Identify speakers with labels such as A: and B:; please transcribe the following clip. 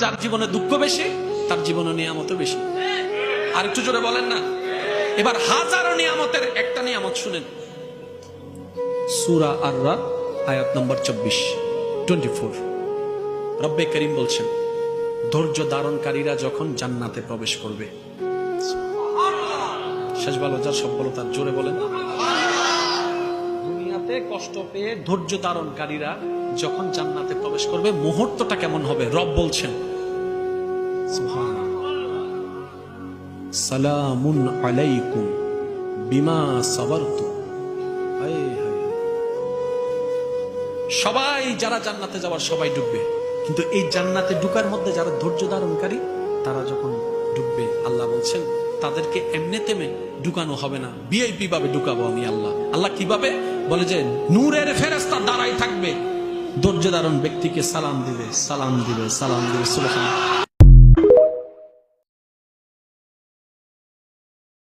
A: যার জীবনে দুঃখ বেশি তার জীবনে নিয়ামত বেশি। আর একটু জোরে বলেন না। এবার হাজারো নিয়ামতের একটা নিয়ামত শুনেন, সূরা আর-রাদ আয়াত নম্বর 24 রব্বে করিম বলছেন, ধৈর্য ধারণকারীরা যখন জান্নাতে প্রবেশ করবে, শেষ ভালো যার সফলতা জোরে বলেন। দুনিয়াতে কষ্ট পেয়ে ধৈর্য ধারণকারীরা যখন জান্নাতে প্রবেশ করবে মুহূর্তটা কেমন হবে রব বলছেন, সালামুন আলাইকুম বিমা সাবারতুম। সবাই যারা জান্নাতে যাওয়ার সবাই ডুববে, কিন্তু এই জান্নাতে ঢুকার মধ্যে যারা ধৈর্য ধারণকারী তারা যখন ডুববে, আল্লাহ বলছেন তাদেরকে এমনি তেমে ঢুকানো হবে না, ভিআইপি ভাবে ঢুকাবো আমি আল্লাহ। আল্লাহ কিভাবে বলে যে নূরের ফেরেশতা দাঁড়াই থাকবে, ধৈর্য ধারণ ব্যক্তিকে সালাম দিবে, সালাম দিবে, সালাম দিবে। সুবহানাল্লাহ।